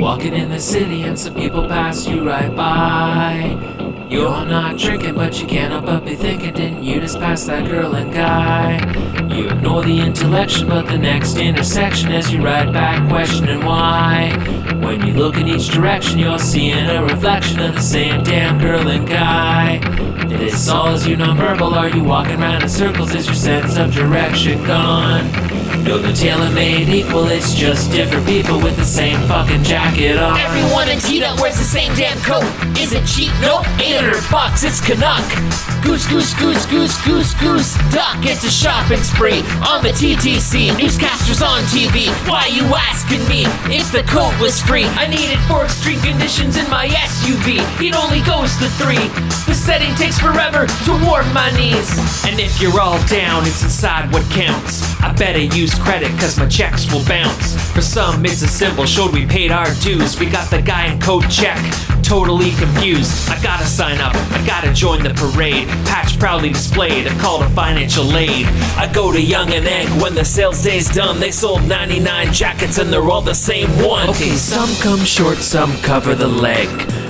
Walking in the city and some people pass you right by. You're not drinking, but you can't help but be thinking, didn't you just pass that girl and guy? You ignore the intellection, but the next intersection as you ride back, questioning why. When you look in each direction, you're seeing a reflection of the same damn girl and guy. This all is you nonverbal, are you walking around in circles? Is your sense of direction gone? No, they're tailor-made equal, it's just different people with the same fucking jacket on. Everyone in T-Dot wears the same damn coat. Is it cheap? Nope. $800, it's Canuck. Goose, goose, goose, goose, goose, goose, duck. It's a shopping spree on the TTC. Newscasters on TV. Why you asking me if the coat was free? I need it for extreme conditions in my SUV. It only goes to 3. The setting takes forever to warm my knees. And if you're all down, it's inside what counts. I better use credit, cause my checks will bounce. For some, it's a symbol, showed we paid our dues. We got the guy in coat check, totally confused. I gotta sign up, I gotta join the parade. Patch proudly displayed, a call to financial aid. I go to Young and Egg when the sales day's done. They sold 99 jackets and they're all the same one. Okay, some come short, some cover the leg.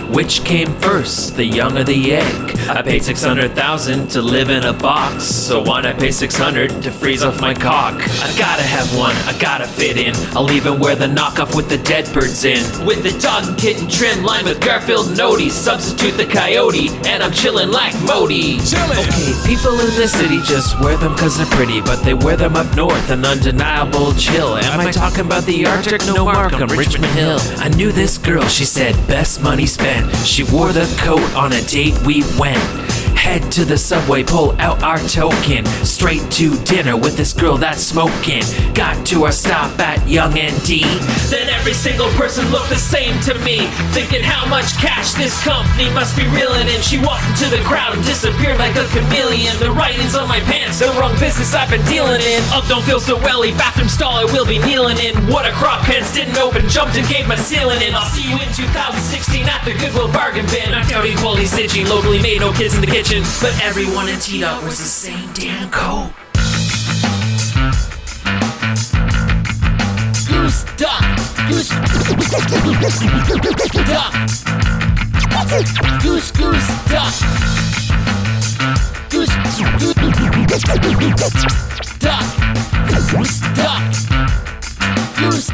Which came first, the young or the egg? I paid $600,000 to live in a box, so why'd I pay $600 to freeze off my cock? I gotta have one, I gotta fit in. I'll even wear the knockoff with the dead birds in. With the dog and kitten trim lined with Garfield noties. Substitute the coyote, and I'm chillin' like Modi. Okay, people in the city just wear them cause they're pretty, but they wear them up north, an undeniable chill. Am I talking about the Arctic? No, Markham, Richmond Hill. I knew this girl, she said best money spent. She wore the coat on a date we went. Head to the subway, pull out our token. Straight to dinner with this girl that's smoking. Got to our stop at Young and D. Then every single person looked the same to me, thinking how much cash this company must be reeling in. She walked into the crowd and disappeared like a chameleon. The writings on my pants, the wrong business I've been dealing in. Don't feel so welly, bathroom stall I will be kneeling in. What a crop pants didn't open, jumped and gave my ceiling in. I'll see you in 2016 at the Goodwill bargain bin. I'm doubting quality stitching, locally made, no kids in the kitchen. But everyone in T-Dot wears the same damn coat. Goose, duck, goose, duck. Goose, goose, duck. Goose, duck. Goose, duck. Goose.